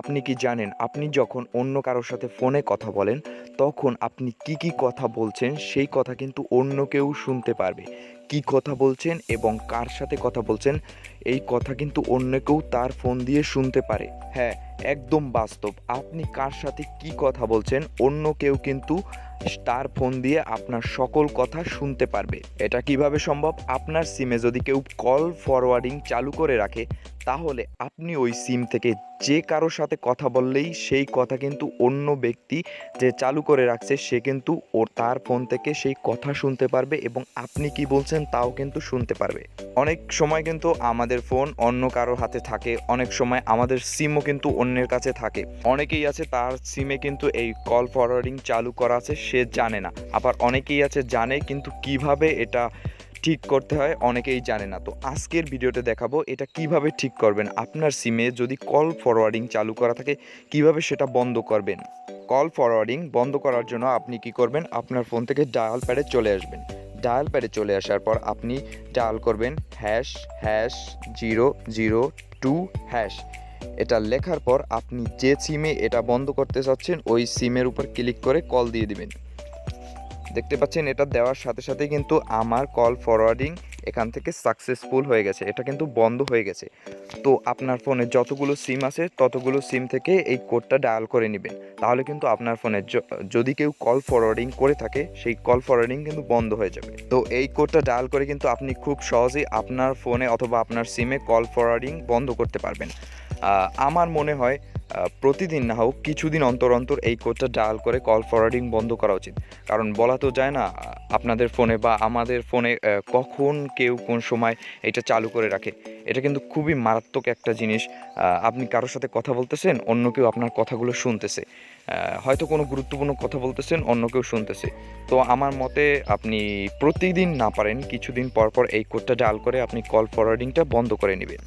আপনি কি জানেন আপনি যখন অন্য কারোর সাথে ফোনে কথা বলেন তখন আপনি কি কথা বলছেন সেই কথা কিন্তু অন্য কেউ শুনতে পারবে। কি কথা বলছেন এবং কার সাথে কথা বলছেন এই কথা কিন্তু অন্য কেউ তার ফোন দিয়ে শুনতে পারে। হ্যাঁ, একদম বাস্তব। আপনি কার সাথে কি কথা বলছেন অন্য কেউ কিন্তু তার ফোন দিয়ে আপনার সকল কথা শুনতে পারবে। এটা কিভাবে সম্ভব? আপনার সিমে যদি কেউ কল ফরওয়ার্ডিং চালু করে রাখে তাহলে আপনি ওই সিম থেকে যে কারোর সাথে কথা বললেই সেই কথা কিন্তু অন্য ব্যক্তি যে চালু করে রাখছে সে কিন্তু তার ফোন থেকে সেই কথা শুনতে পারবে এবং আপনি কি বলছেন তাও কিন্তু শুনতে পারবে। অনেক সময় কিন্তু আমাদের ফোন অন্য কারোর হাতে থাকে, অনেক সময় আমাদের সিমও কিন্তু অন্যের কাছে থাকে। অনেকেই আছে তার সিমে কিন্তু এই কল ফরওয়ার্ডিং চালু করা আছে, সে জানে না। আবার অনেকেই আছে জানে কিন্তু কিভাবে এটা ঠিক করতে হয় অনেকেই জানে না। তো আজকের ভিডিওতে দেখাবো এটা কিভাবে ঠিক করবেন। আপনার সিমে যদি কল ফরওয়ার্ডিং চালু করা থাকে কিভাবে সেটা বন্ধ করবেন। কল ফরওয়ার্ডিং বন্ধ করার জন্য আপনি কি করবেন, আপনার ফোন থেকে ডায়াল প্যাডে চলে আসবেন। ডায়াল প্যাডে চলে আসার পর আপনি ডায়াল করবেন ##002#। এটা লেখার পর আপনি যে সিমে এটা বন্ধ করতে চাচ্ছেন ওই সিমের উপর ক্লিক করে কল দিয়ে দিবেন। দেখতে পাচ্ছেন এটা দেওয়ার সাথে সাথে কিন্তু আমার কল ফরওয়ার্ডিং এখান থেকে সাকসেসফুল হয়ে গেছে, এটা কিন্তু বন্ধ হয়ে গেছে। তো আপনার ফোনে যতগুলো সিম আছে ততগুলো সিম থেকে এই কোডটা ডায়াল করে নেবেন, তাহলে কিন্তু আপনার ফোনে যদি কেউ কল ফরওয়ার্ডিং করে থাকে সেই কল ফরওয়ার্ডিং কিন্তু বন্ধ হয়ে যাবে। তো এই কোডটা ডায়াল করে কিন্তু আপনি খুব সহজেই আপনার ফোনে অথবা আপনার সিমে কল ফরওয়ার্ডিং বন্ধ করতে পারবেন। আমার মনে হয় প্রতিদিন না হোক কিছুদিন অন্তর অন্তর এই কোডটা ডায়াল করে কল ফরওয়ার্ডিং বন্ধ করা উচিত। কারণ বলা তো যায় না আপনাদের ফোনে বা আমাদের ফোনে কখন কেউ কোন সময় এটা চালু করে রাখে। এটা কিন্তু খুবই মারাত্মক একটা জিনিস। আপনি কারোর সাথে কথা বলতেছেন, অন্য কেউ আপনার কথাগুলো শুনতেছে। হয়তো কোনো গুরুত্বপূর্ণ কথা বলতেছেন, অন্য কেউ শুনতেছে। তো আমার মতে আপনি প্রতিদিন না পারেন কিছুদিন পর পর এই কোডটা ডায়াল করে আপনি কল ফরওয়ার্ডিংটা বন্ধ করে নেবেন।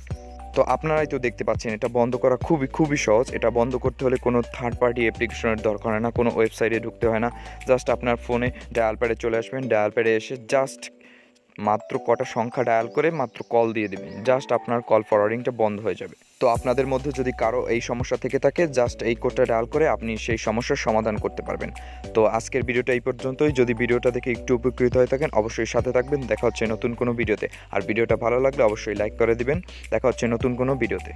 তো আপনারাই তো দেখতে পাচ্ছেন এটা বন্ধ করা খুবই সহজ। এটা বন্ধ করতে হলে কোনো থার্ড পার্টি অ্যাপ্লিকেশনের দরকার হয় না, কোনো ওয়েবসাইটে ঢুকতে হয় না। জাস্ট আপনার ফোনে ডায়াল প্যাডে চলে আসবেন, ডায়াল প্যাডে এসে জাস্ট মাত্র কটা সংখ্যা ডায়াল করে মাত্র কল দিয়ে দেবেন, জাস্ট আপনার কল ফরওয়ার্ডিংটা বন্ধ হয়ে যাবে। তো আপনাদের মধ্যে যদি কারো এই সমস্যা থেকে থাকে জাস্ট এই কোডটা ডায়াল করে আপনি সেই সমস্যার সমাধান করতে পারবেন। তো আজকের ভিডিওটা এই পর্যন্তই। যদি ভিডিওটা দেখে একটু উপকৃত হয়ে থাকেন অবশ্যই সাথে থাকবেন। দেখা হচ্ছে নতুন কোনো ভিডিওতে। আর ভিডিওটা ভালো লাগলে অবশ্যই লাইক করে দিবেন। দেখা হচ্ছে নতুন কোনো ভিডিওতে।